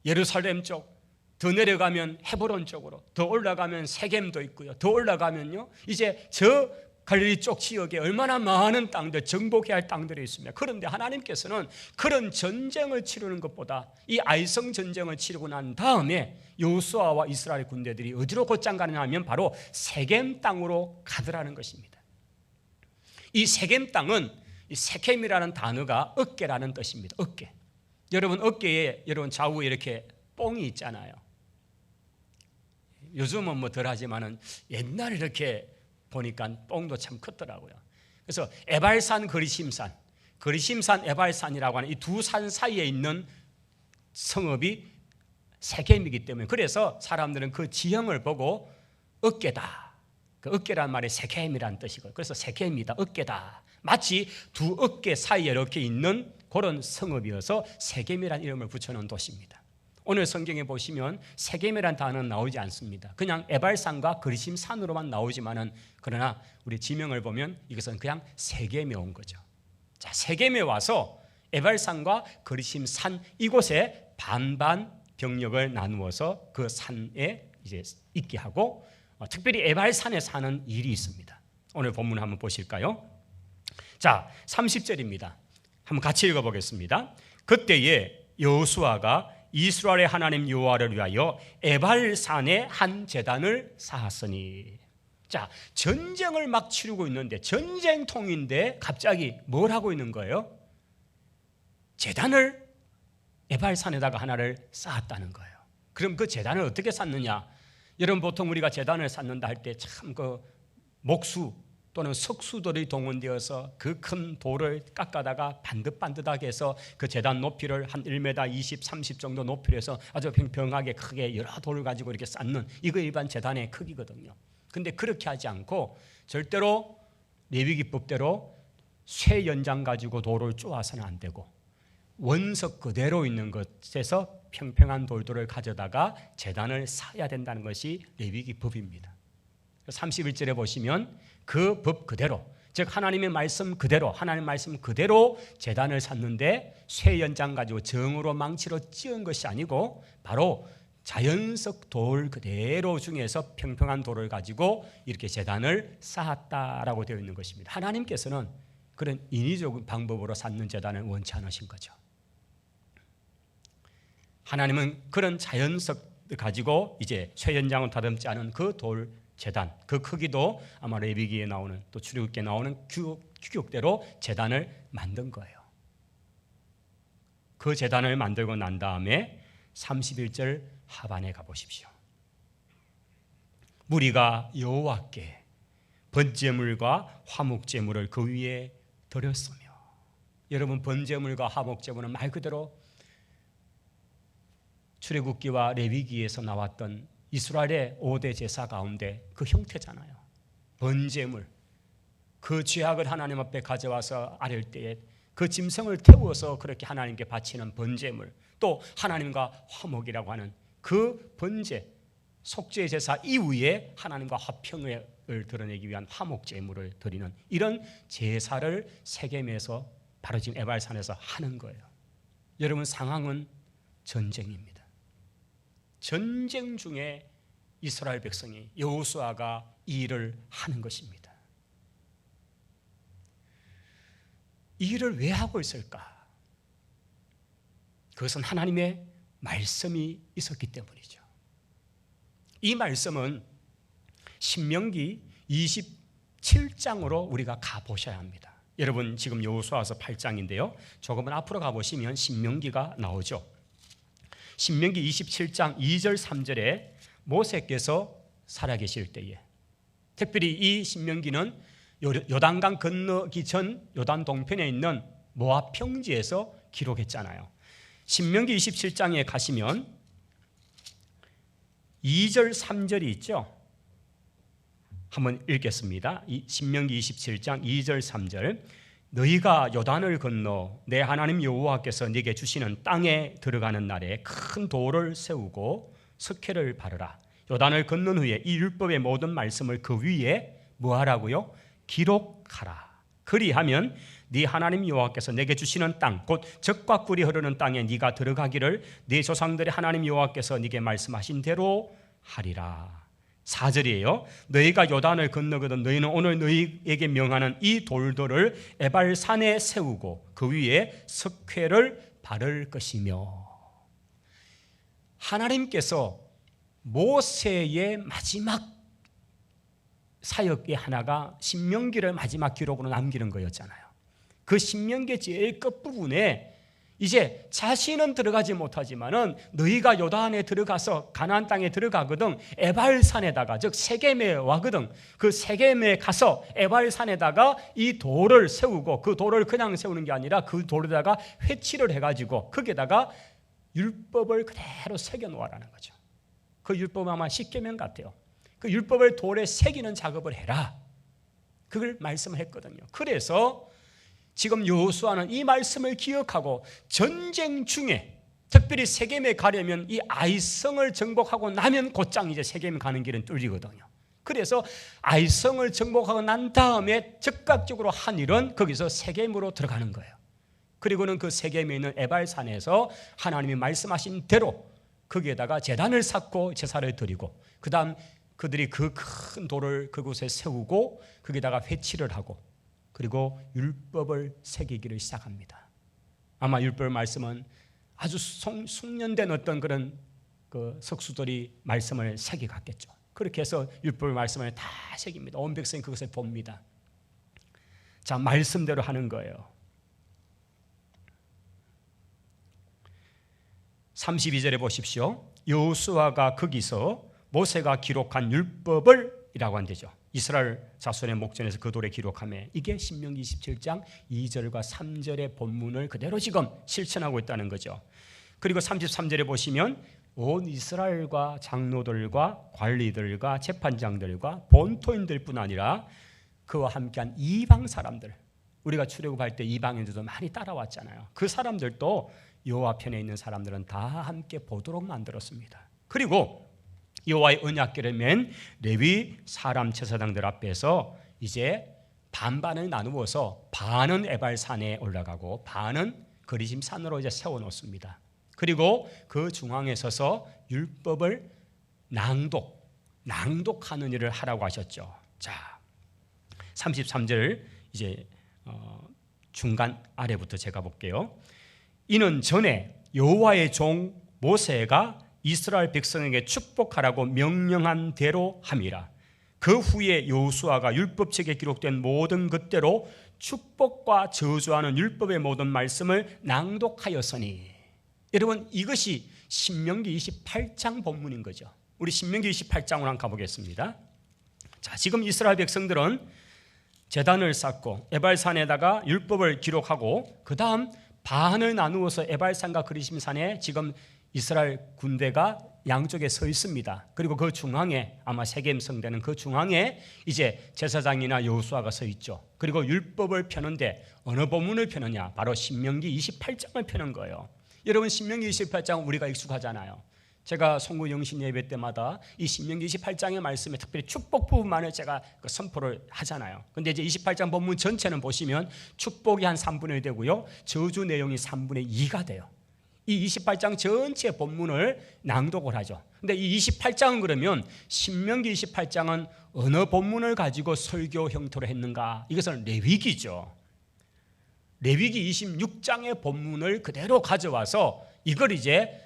예루살렘 쪽, 더 내려가면 헤브론 쪽으로, 더 올라가면 세겜도 있고요. 더 올라가면요, 이제 저 갈릴리 쪽 지역에 얼마나 많은 땅들, 정복해야 할 땅들이 있습니다. 그런데 하나님께서는 그런 전쟁을 치르는 것보다 이 아이성 전쟁을 치르고 난 다음에 여호수아와 이스라엘 군대들이 어디로 곧장 가느냐 하면 바로 세겜 땅으로 가더라는 것입니다. 이 세겜 땅은 이 세겜이라는 단어가 어깨라는 뜻입니다. 어깨. 여러분 어깨에 여러분 좌우에 이렇게 뽕이 있잖아요. 요즘은 뭐 덜하지만은 옛날에 이렇게 보니까 뽕도 참 컸더라고요. 그래서 에발산, 거리심산, 에발산이라고 하는 이 두 산 사이에 있는 성읍이 세겜이기 때문에 그래서 사람들은 그 지형을 보고 어깨다. 그 어깨란 말이 세겜이라는 뜻이고 그래서 세겜이다, 어깨다. 마치 두 어깨 사이에 이렇게 있는 그런 성읍이어서 세겜이라는 이름을 붙여놓은 도시입니다. 오늘 성경에 보시면 세겜이라는 단어는 나오지 않습니다. 그냥 에발산과 거리심산으로만 나오지만은 그러나 우리 지명을 보면 이것은 그냥 세겜에 온 거죠. 자, 세겜에 와서 에발산과 거리심산 이곳에 반반 병력을 나누어서 그 산에 이제 있게 하고 특별히 에발산에 사는 일이 있습니다. 오늘 본문 한번 보실까요? 자, 30절입니다. 한번 같이 읽어보겠습니다. 그때에 여호수아가 이스라엘의 하나님 여호와를 위하여 에발산에 한 제단을 쌓았으니. 자, 전쟁을 막 치르고 있는데, 전쟁통인데 갑자기 뭘 하고 있는 거예요? 제단을 에발산에다가 하나를 쌓았다는 거예요. 그럼 그 제단을 어떻게 쌓느냐? 여러분, 보통 우리가 제단을 쌓는다 할 때 참 그 목수 또는 석수들이 동원되어서 그 큰 돌을 깎아다가 반듯반듯하게 해서 그 제단 높이를 한 1m 20, 30 정도 높이로 해서 아주 평평하게 크게 여러 돌을 가지고 이렇게 쌓는, 이거 일반 제단의 크기거든요. 근데 그렇게 하지 않고 절대로 레위기법대로 쇠 연장 가지고 돌을 쪼아서는 안 되고, 원석 그대로 있는 것에서 평평한 돌들을 가져다가 제단을 쌓아야 된다는 것이 레위기법입니다. 31절에 보시면 그 법 그대로, 즉 하나님의 말씀 그대로, 하나님의 말씀 그대로 제단을 쌓는데 쇠 연장 가지고 정으로 망치로 찧은 것이 아니고 바로 자연석 돌 그대로 중에서 평평한 돌을 가지고 이렇게 제단을 쌓았다라고 되어 있는 것입니다. 하나님께서는 그런 인위적 방법으로 쌓는 제단을 원치 않으신 거죠. 하나님은 그런 자연석을 가지고 이제 쇠 연장을 다듬지 않은 그 돌 제단, 그 크기도 아마 레위기에 나오는, 또 출애굽기에 나오는 규격대로 제단을 만든 거예요. 그 제단을 만들고 난 다음에 31절 하반에 가보십시오. 무리가 여호와께 번제물과 화목제물을 그 위에 드렸으며. 여러분, 번제물과 화목제물은 말 그대로 출애굽기와 레위기에서 나왔던 이스라엘의 5대 제사 가운데 그 형태잖아요. 번제물, 그 죄악을 하나님 앞에 가져와서 아릴 때에 그 짐승을 태워서 그렇게 하나님께 바치는 번제물, 또 하나님과 화목이라고 하는 그 번제, 속죄 제사 이후에 하나님과 화평을 드러내기 위한 화목제물을 드리는 이런 제사를 세겜에서 바로 지금 에발산에서 하는 거예요. 여러분, 상황은 전쟁입니다. 전쟁 중에 이스라엘 백성이, 여호수아가 이 일을 하는 것입니다. 이 일을 왜 하고 있을까? 그것은 하나님의 말씀이 있었기 때문이죠. 이 말씀은 신명기 27장으로 우리가 가보셔야 합니다. 여러분, 지금 여호수아서 8장인데요. 조금은 앞으로 가보시면 신명기가 나오죠. 신명기 27장 2절 3절에 모세께서 살아계실 때에, 특별히 이 신명기는 요단강 건너기 전 요단 동편에 있는 모압 평지에서 기록했잖아요. 신명기 27장에 가시면 2절 3절이 있죠. 한번 읽겠습니다. 신명기 27장 2절 3절. 너희가 요단을 건너 내 하나님 여호와께서 네게 주시는 땅에 들어가는 날에 큰 돌을 세우고 석회를 바르라. 요단을 건넌 후에 이 율법의 모든 말씀을 그 위에 뭐하라고요? 기록하라. 그리하면 네 하나님 여호와께서 내게 주시는 땅, 곧 젖과 꿀이 흐르는 땅에 네가 들어가기를 네 조상들의 하나님 여호와께서 네게 말씀하신 대로 하리라. 4절이에요. 너희가 요단을 건너거든 너희는 오늘 너희에게 명하는 이 돌들을 에발산에 세우고 그 위에 석회를 바를 것이며. 하나님께서 모세의 마지막 사역의 하나가 신명기를 마지막 기록으로 남기는 거였잖아요. 그 신명기 제일 끝부분에 이제 자신은 들어가지 못하지만은 너희가 요단에 들어가서 가나안 땅에 들어가거든 에발산에다가, 즉 세겜에 와거든 그 세겜에 가서 에발산에다가 이 돌을 세우고, 그 돌을 그냥 세우는 게 아니라 그 돌에다가 회치를 해가지고 거기에다가 율법을 그대로 새겨 놓으라는 거죠. 그 율법은 아마 십계명 같아요. 그 율법을 돌에 새기는 작업을 해라, 그걸 말씀했거든요. 그래서 지금 여호수아는 이 말씀을 기억하고 전쟁 중에, 특별히 세겜에 가려면 이 아이성을 정복하고 나면 곧장 이제 세겜에 가는 길은 뚫리거든요. 그래서 아이성을 정복하고 난 다음에 즉각적으로 한 일은 거기서 세겜으로 들어가는 거예요. 그리고는 그 세겜에 있는 에발산에서 하나님이 말씀하신 대로 거기에다가 제단을 쌓고 제사를 드리고, 그 다음 그들이 그 큰 돌을 그곳에 세우고 거기다가 회치를 하고 그리고 율법을 새기기를 시작합니다. 아마 율법 말씀은 아주 숙련된 어떤 그런 그 석수들이 말씀을 새겨갔겠죠. 그렇게 해서 율법 말씀을 다 새깁니다. 온 백성이 그것을 봅니다. 자, 말씀대로 하는 거예요. 32절에 보십시오. 여호수아가 거기서 모세가 기록한 율법을 이라고 한대죠. 이스라엘 자손의 목전에서 그 돌에 기록하며 이게 신명기 27장 2절과 3절의 본문을 그대로 지금 실천하고 있다는 거죠. 그리고 33절에 보시면 온 이스라엘과 장로들과 관리들과 재판장들과 본토인들뿐 아니라 그와 함께한 이방 사람들, 우리가 출애굽할 때 이방인들도 많이 따라왔잖아요. 그 사람들도 여호와 편에 있는 사람들은 다 함께 보도록 만들었습니다. 그리고 여호와의 언약궤를 맨 레위 사람 제사장들 앞에서 이제 반반을 나누어서 반은 에발산에 올라가고 반은 그리심 산으로 이제 세워놓습니다. 그리고 그 중앙에 서서 율법을 낭독하는 일을 하라고 하셨죠. 자, 33절 이제 중간 아래부터 제가 볼게요. 이는 전에 여호와의 종 모세가 이스라엘 백성에게 축복하라고 명령한 대로 함이라. 그 후에 여호수아가 율법책에 기록된 모든 것대로 축복과 저주하는 율법의 모든 말씀을 낭독하였으니. 여러분, 이것이 신명기 28장 본문인 거죠. 우리 신명기 28장으로 한번 가보겠습니다. 자, 지금 이스라엘 백성들은 제단을 쌓고 에발산에다가 율법을 기록하고 그 다음 반을 나누어서 에발산과 그리심산에 지금 이스라엘 군대가 양쪽에 서 있습니다. 그리고 그 중앙에 아마 세겜 성대는 그 중앙에 이제 제사장이나 여호수아가 서 있죠. 그리고 율법을 펴는데 어느 본문을 펴느냐? 바로 신명기 28장을 펴는 거예요. 여러분, 신명기 28장 우리가 익숙하잖아요. 제가 송구 영신 예배 때마다 이 신명기 28장의 말씀에 특별히 축복 부분만을 제가 선포를 하잖아요. 근데 이제 28장 본문 전체는 보시면 축복이 한 3분의 1 되고요, 저주 내용이 3분의 2가 돼요. 이 28장 전체 본문을 낭독을 하죠. 근데 이 28장은 그러면 신명기 28장은 어느 본문을 가지고 설교 형태로 했는가? 이것은 레위기죠. 레위기 26장의 본문을 그대로 가져와서 이걸 이제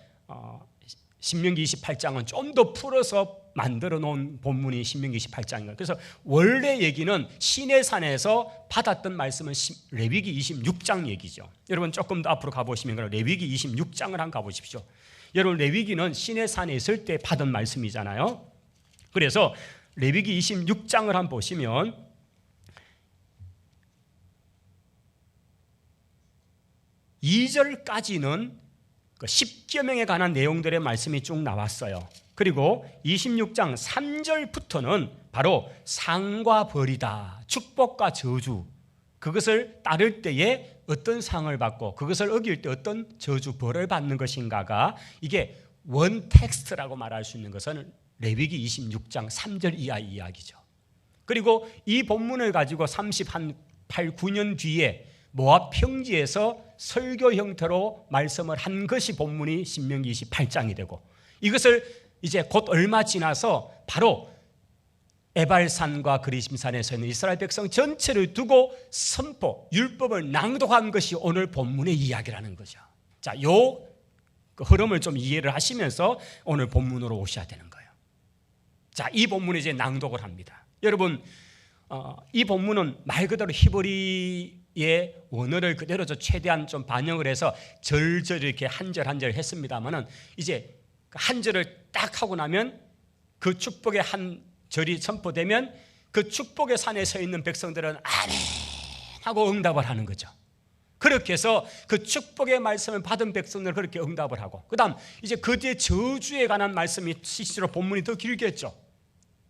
신명기 28장은 좀 더 풀어서 만들어 놓은 본문이 신명기 28장인가요? 그래서 원래 얘기는 시내산에서 받았던 말씀은 레위기 26장 얘기죠. 여러분 조금 더 앞으로 가보시면 레위기 26장을 한번 가보십시오. 여러분, 레위기는 시내산에 있을 때 받은 말씀이잖아요. 그래서 레위기 26장을 한번 보시면 2절까지는 그 10계명에 관한 내용들의 말씀이 쭉 나왔어요. 그리고 26장 3절부터는 바로 상과 벌이다, 축복과 저주, 그것을 따를 때에 어떤 상을 받고 그것을 어길 때 어떤 저주 벌을 받는 것인가가, 이게 원 텍스트라고 말할 수 있는 것은 레위기 26장 3절 이하 이야기죠. 그리고 이 본문을 가지고 38, 9년 뒤에 모압 평지에서 설교 형태로 말씀을 한 것이 본문이 신명기 28장이 되고, 이것을 이제 곧 얼마 지나서 바로 에발산과 그리심산에서 있는 이스라엘 백성 전체를 두고 선포, 율법을 낭독한 것이 오늘 본문의 이야기라는 거죠. 자, 요 흐름을 좀 이해를 하시면서 오늘 본문으로 오셔야 되는 거예요. 자, 이 본문에 이제 낭독을 합니다. 여러분, 이 본문은 말 그대로 히브리의 원어를 그대로 최대한 좀 반영을 해서 절절 이렇게 한 절 한 절 했습니다만은, 이제 한 절을 딱 하고 나면 그 축복의 한 절이 선포되면 그 축복의 산에 서 있는 백성들은 아멘 하고 응답을 하는 거죠. 그렇게 해서 그 축복의 말씀을 받은 백성들은 그렇게 응답을 하고, 그 다음 이제 그 뒤에 저주에 관한 말씀이 실제로 본문이 더 길겠죠.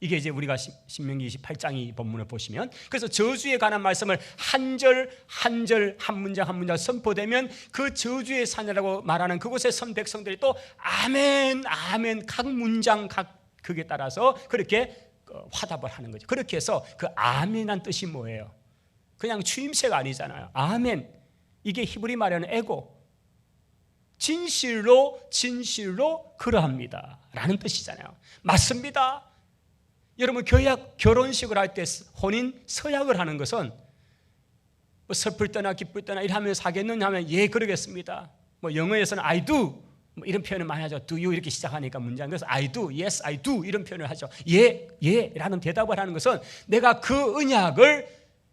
이게 이제 우리가 신명기 28장이 본문을 보시면, 그래서 저주에 관한 말씀을 한 절 한 절 한 문장 한 문장 선포되면 그 저주의 산이라고 말하는 그곳의 선 백성들이 또 아멘 아멘 각 문장 각 극에 따라서 그렇게 화답을 하는 거죠. 그렇게 해서 그 아멘한 뜻이 뭐예요? 그냥 추임새가 아니잖아요. 아멘, 이게 히브리 말하는 에고, 진실로 진실로 그러합니다 라는 뜻이잖아요. 맞습니다. 여러분, 결혼식을 할 때 혼인 서약을 하는 것은 뭐 슬플 때나 기쁠 때나 이러면 사겠느냐 하면 예 그러겠습니다. 뭐 영어에서는 I do 뭐 이런 표현을 많이 하죠. Do you 이렇게 시작하니까 문장. 그래서 I do, yes I do 이런 표현을 하죠. 예 라는 대답을 하는 것은 내가 그 언약을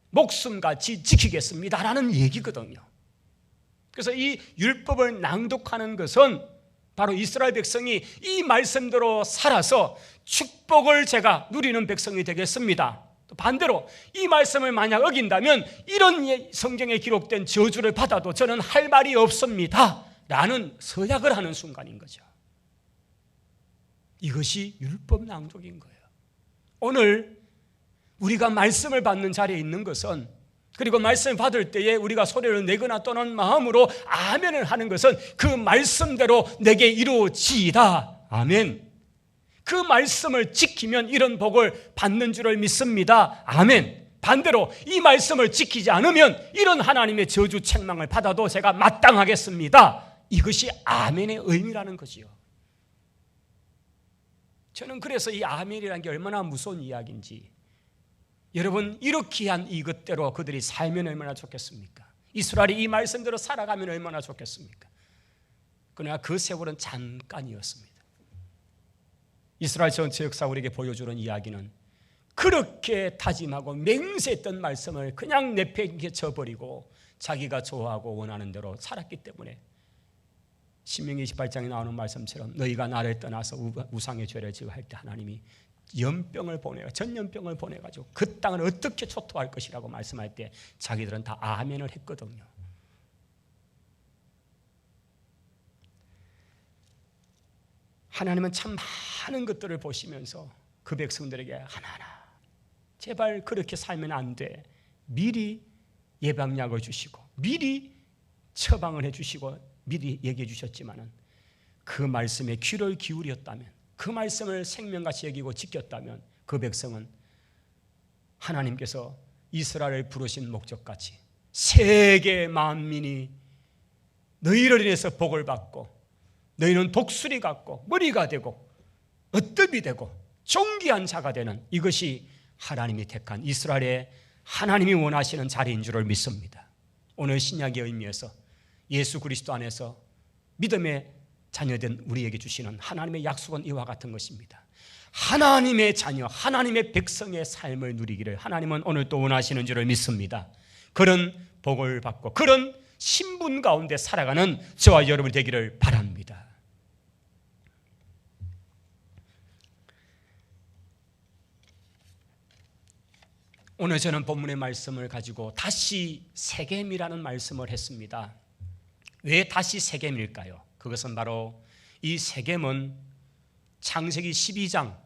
목숨같이 지키겠습니다라는 얘기거든요. 그래서 이 율법을 낭독하는 것은 바로 이스라엘 백성이 이 말씀대로 살아서 축복을 제가 누리는 백성이 되겠습니다. 또 반대로 이 말씀을 만약 어긴다면 이런 성경에 기록된 저주를 받아도 저는 할 말이 없습니다 라는 서약을 하는 순간인 거죠. 이것이 율법 낭독인 거예요. 오늘 우리가 말씀을 받는 자리에 있는 것은, 그리고 말씀을 받을 때에 우리가 소리를 내거나 또는 마음으로 아멘을 하는 것은 그 말씀대로 내게 이루어지이다. 아멘. 그 말씀을 지키면 이런 복을 받는 줄을 믿습니다. 아멘. 반대로 이 말씀을 지키지 않으면 이런 하나님의 저주 책망을 받아도 제가 마땅하겠습니다. 이것이 아멘의 의미라는 거지요. 저는 그래서 이 아멘이라는 게 얼마나 무서운 이야기인지, 여러분 이렇게 한 이것대로 그들이 살면 얼마나 좋겠습니까? 이스라엘이 이 말씀대로 살아가면 얼마나 좋겠습니까? 그러나 그 세월은 잠깐이었습니다. 이스라엘 전체 역사 우리에게 보여주는 이야기는 그렇게 다짐하고 맹세했던 말씀을 그냥 내팽개쳐버리고 자기가 좋아하고 원하는 대로 살았기 때문에 신명기 28장에 나오는 말씀처럼 너희가 나를 떠나서 우상의 죄를 지어 할 때 하나님이 연병을 보내가 전염병을 보내가지고 그 땅을 어떻게 초토할 것이라고 말씀할 때 자기들은 다 아멘을 했거든요. 하나님은 참 많은 것들을 보시면서 그 백성들에게 하나하나 제발 그렇게 살면 안 돼, 미리 예방약을 주시고 미리 처방을 해주시고 미리 얘기해 주셨지만은 그 말씀에 귀를 기울였다면, 그 말씀을 생명같이 여기고 지켰다면 그 백성은 하나님께서 이스라엘을 부르신 목적같이 세계 만민이 너희를 인해서 복을 받고 너희는 독수리 같고 머리가 되고 어뜸이 되고 존귀한 자가 되는, 이것이 하나님이 택한 이스라엘의 하나님이 원하시는 자리인 줄을 믿습니다. 오늘 신약의 의미에서 예수 그리스도 안에서 믿음의 자녀된 우리에게 주시는 하나님의 약속은 이와 같은 것입니다. 하나님의 자녀, 하나님의 백성의 삶을 누리기를 하나님은 오늘 또 원하시는 줄을 믿습니다. 그런 복을 받고 그런 신분 가운데 살아가는 저와 여러분이 되기를 바랍니다. 오늘 저는 본문의 말씀을 가지고 다시 세겜이라는 말씀을 했습니다. 왜 다시 세겜일까요? 그것은 바로 이 세겜은 창세기 12장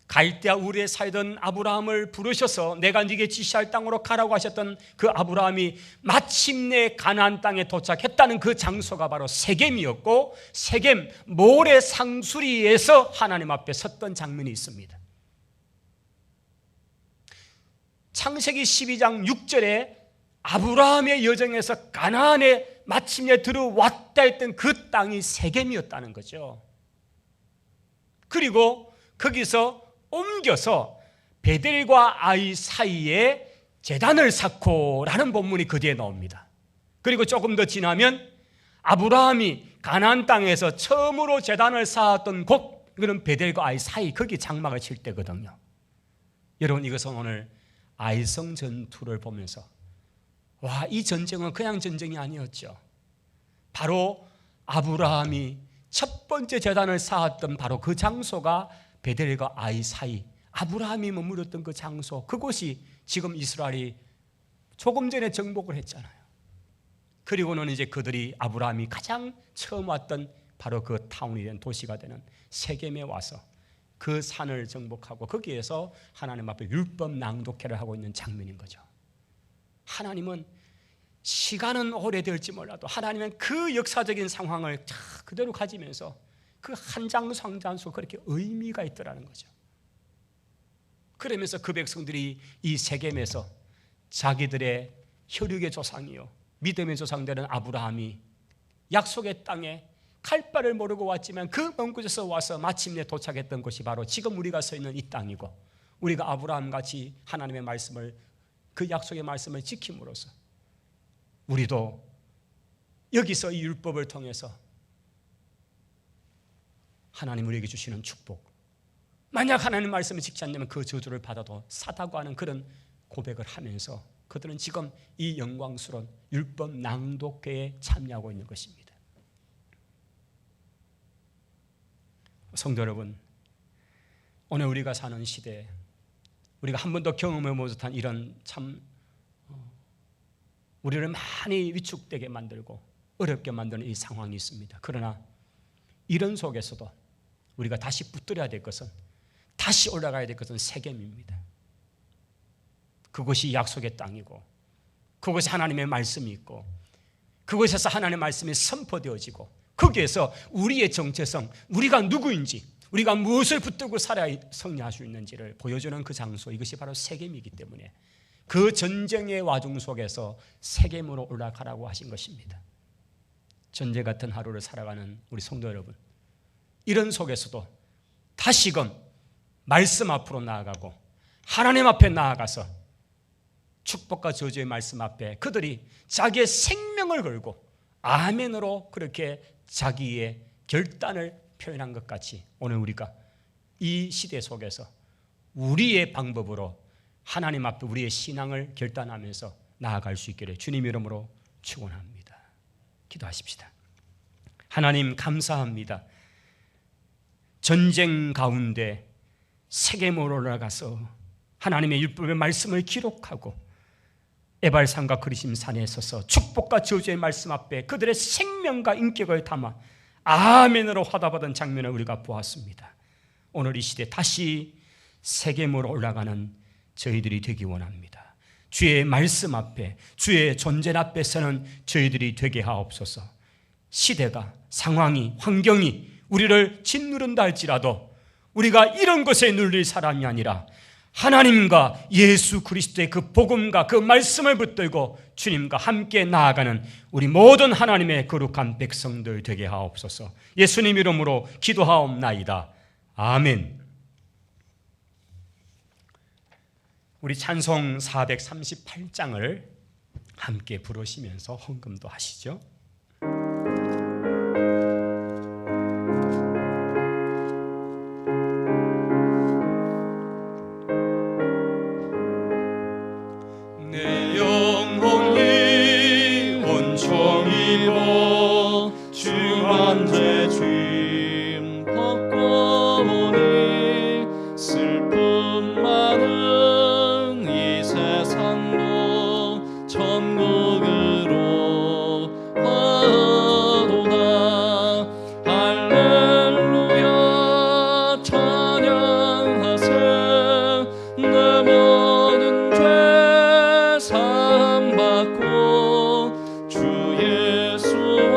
갈대아 우르에 살던 아브라함을 부르셔서 내가 네게 지시할 땅으로 가라고 하셨던 그 아브라함이 마침내 가나안 땅에 도착했다는 그 장소가 바로 세겜이었고, 세겜 모래 상수리에서 하나님 앞에 섰던 장면이 있습니다. 창세기 12장 6절에 아브라함의 여정에서 가나안에 마침내 들어왔다 했던 그 땅이 세겜이었다는 거죠. 그리고 거기서 옮겨서 베델과 아이 사이에 제단을 쌓고라는 본문이 그 뒤에 나옵니다. 그리고 조금 더 지나면 아브라함이 가나안 땅에서 처음으로 제단을 쌓았던 곳, 이거는 베델과 아이 사이, 거기 장막을 칠 때거든요. 여러분 이것은 오늘 아이성 전투를 보면서 와, 이 전쟁은 그냥 전쟁이 아니었죠. 바로 아브라함이 첫 번째 제단을 쌓았던 바로 그 장소가 베델과 아이 사이, 아브라함이 머물렀던 그 장소, 그곳이 지금 이스라엘이 조금 전에 정복을 했잖아요. 그리고는 이제 그들이 아브라함이 가장 처음 왔던 바로 그 타운이 된 도시가 되는 세겜에 와서 그 산을 정복하고 거기에서 하나님 앞에 율법 낭독회를 하고 있는 장면인 거죠. 하나님은 시간은 오래될지 몰라도 하나님은 그 역사적인 상황을 그대로 가지면서 그 한 장소 한 장소 그렇게 의미가 있더라는 거죠. 그러면서 그 백성들이 이 세겜에서 자기들의 혈육의 조상이요 믿음의 조상되는 아브라함이 약속의 땅에 갈 바를 모르고 왔지만 그 먼 곳에서 와서 마침내 도착했던 곳이 바로 지금 우리가 서 있는 이 땅이고, 우리가 아브라함같이 하나님의 말씀을, 그 약속의 말씀을 지킴으로써 우리도 여기서 이 율법을 통해서 하나님 우리에게 주시는 축복, 만약 하나님 말씀을 지키지 않으면 그 저주를 받아도 사다고 하는 그런 고백을 하면서 그들은 지금 이 영광스러운 율법 낭독회에 참여하고 있는 것입니다. 성도 여러분, 오늘 우리가 사는 시대에 우리가 한 번도 경험해 못한 이런 참 우리를 많이 위축되게 만들고 어렵게 만드는 이 상황이 있습니다. 그러나 이런 속에서도 우리가 다시 붙들어야 될 것은, 다시 올라가야 될 것은 세겜입니다. 그것이 약속의 땅이고, 그것이 하나님의 말씀이 있고, 그것에서 하나님의 말씀이 선포되어지고, 거기에서 우리의 정체성, 우리가 누구인지, 우리가 무엇을 붙들고 살아야 승리할 수 있는지를 보여주는 그 장소, 이것이 바로 세겜이기 때문에 그 전쟁의 와중 속에서 세겜으로 올라가라고 하신 것입니다. 전쟁 같은 하루를 살아가는 우리 성도 여러분, 이런 속에서도 다시금 말씀 앞으로 나아가고 하나님 앞에 나아가서 축복과 저주의 말씀 앞에 그들이 자기의 생명을 걸고 아멘으로 그렇게 자기의 결단을 표현한 것 같이 오늘 우리가 이 시대 속에서 우리의 방법으로 하나님 앞에 우리의 신앙을 결단하면서 나아갈 수 있기를 주님 이름으로 축원합니다. 기도하십시다. 하나님 감사합니다. 전쟁 가운데 세겜으로 올라가서 하나님의 율법의 말씀을 기록하고 에발산과 그리심 산에 서서 축복과 저주의 말씀 앞에 그들의 생명과 인격을 담아 아멘으로 화답하던 장면을 우리가 보았습니다. 오늘 이 시대 다시 세겜으로 올라가는 저희들이 되기 원합니다. 주의 말씀 앞에, 주의 존재 앞에서는 저희들이 되게 하옵소서. 시대가, 상황이, 환경이 우리를 짓누른다 할지라도 우리가 이런 것에 눌릴 사람이 아니라 하나님과 예수 그리스도의 그 복음과 그 말씀을 붙들고 주님과 함께 나아가는 우리 모든 하나님의 거룩한 백성들 되게 하옵소서. 예수님 이름으로 기도하옵나이다. 아멘. 우리 찬송 438장을 함께 부르시면서 헌금도 하시죠. 내 영혼이 온종일 주만 제 짐 벗고 보니 슬픔 많은 이 세상도 천국으로 가도다. 할렐루야 찬양하세. 내 모든 죄 사함받고 주 예수와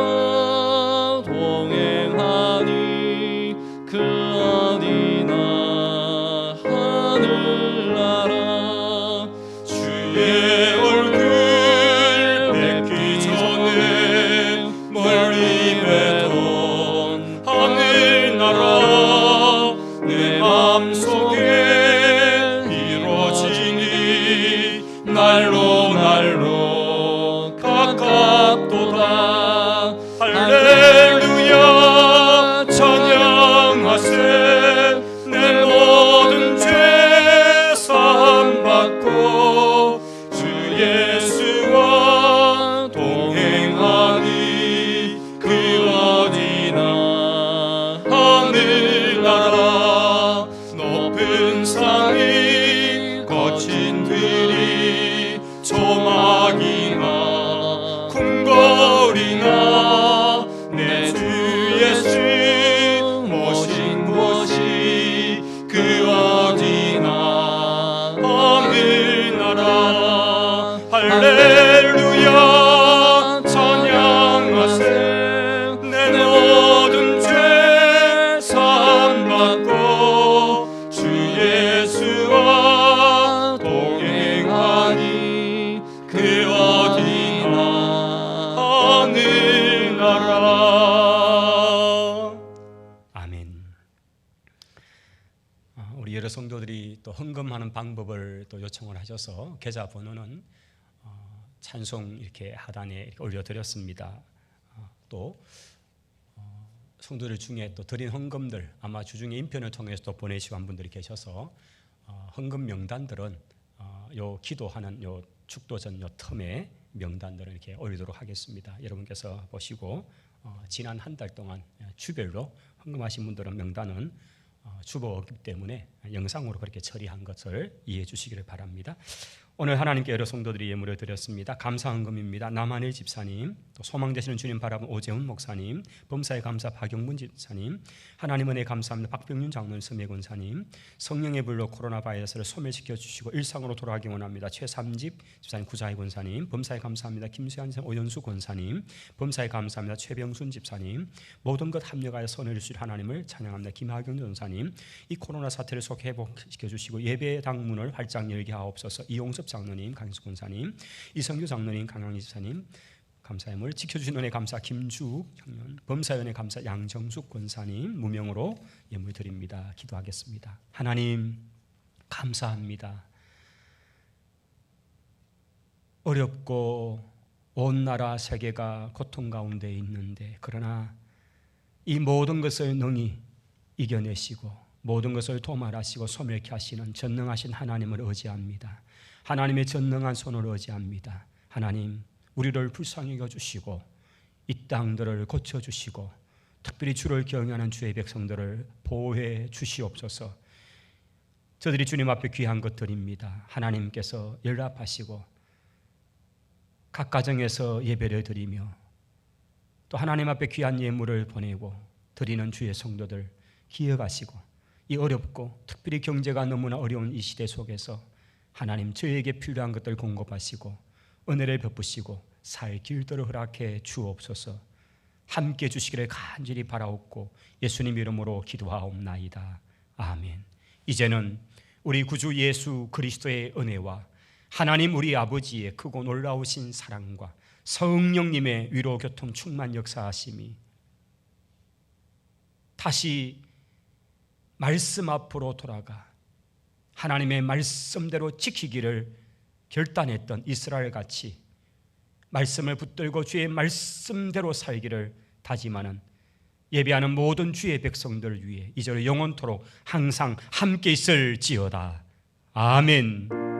동행하니 그 어디나 하늘나라. 주의 얼굴 뵙기 전에 멀리 뵈던 하늘나라 내 맘속에 이루어지니 날로 날로 가깝도다. 할렐루야 찬양하세. 내 모든 죄 사함받고 주 예수와 동행하니 그 어디나 하늘나라. 높은 산이 거친 들이 조막이나 궁궐이나 내 주 예수 모신 곳이 그 어디나 하늘나라. 할렐루야 찬양하세. 내 모든 죄 사함받고 주 예수와 동행하니 그 어디나 하늘나라. 아멘. 우리 여러 성도들이 또 헌금하는 방법을 또 요청을 하셔서 계좌 번호는 찬송 이렇게 하단에 이렇게 올려드렸습니다. 또 성도들 중에 또 드린 헌금들 아마 주중에 인편을 통해서 또 보내시고 한 분들이 계셔서 헌금 명단들은 요 기도하는 요 축도전 요 텀에 명단들을 이렇게 올리도록 하겠습니다. 여러분께서 보시고 지난 한 달 동안 주별로 헌금하신 분들은 명단은 주보 없기 때문에 영상으로 그렇게 처리한 것을 이해해 주시기를 바랍니다. 오늘 하나님께 여러 성도들이 예물을 드렸습니다. 감사 헌금입니다. 남한일 집사님, 또 소망 되시는 주님 바라본 오재훈 목사님, 범사에 감사 박영문 집사님, 하나님 은혜 감사합니다. 박병윤 장로님, 서매권사님, 성령의 불로 코로나 바이러스를 소멸시켜 주시고 일상으로 돌아가기 원합니다. 최삼집 집사님, 구자희 권사님, 범사에 감사합니다. 김수현 전 오연수 권사님, 범사에 감사합니다. 최병순 집사님, 모든 것 합력하여 선을 주실 하나님을 찬양합니다. 김하경 전사님, 이 코로나 사태를 속 회복시켜 주시고 예배 당문을 활짝 열게 하옵소서. 이용섭 장로님, 강수 권사님, 이성규 장로님, 강양희 집사님, 감사함을 지켜주신 은혜 감사 김주욱 청년, 범사연의 감사 양정숙 권사님 무명으로 예물 드립니다. 기도하겠습니다. 하나님 감사합니다. 어렵고 온 나라 세계가 고통 가운데 있는데 그러나 이 모든 것을 능히 이겨내시고 모든 것을 도말하시고 소멸케 하시는 전능하신 하나님을 의지합니다. 하나님의 전능한 손을 의지합니다. 하나님 우리를 불쌍히 여주시고 이 땅들을 고쳐주시고 특별히 주를 경외하는 주의 백성들을 보호해 주시옵소서. 저들이 주님 앞에 귀한 것들입니다. 하나님께서 연락하시고 각 가정에서 예배를 드리며 또 하나님 앞에 귀한 예물을 보내고 드리는 주의 성도들 기억하시고 이 어렵고 특별히 경제가 너무나 어려운 이 시대 속에서 하나님 저에게 필요한 것들 공급하시고 은혜를 베푸시고 살 길들을 허락해 주옵소서. 함께 주시기를 간절히 바라옵고 예수님 이름으로 기도하옵나이다. 아멘. 이제는 우리 구주 예수 그리스도의 은혜와 하나님 우리 아버지의 크고 놀라우신 사랑과 성령님의 위로 교통 충만 역사하심이 다시 말씀 앞으로 돌아가 하나님의 말씀대로 지키기를 결단했던 이스라엘같이 말씀을 붙들고 주의 말씀대로 살기를 다짐하는 예배하는 모든 주의 백성들 위해 이제로 영원토록 항상 함께 있을지어다. 아멘.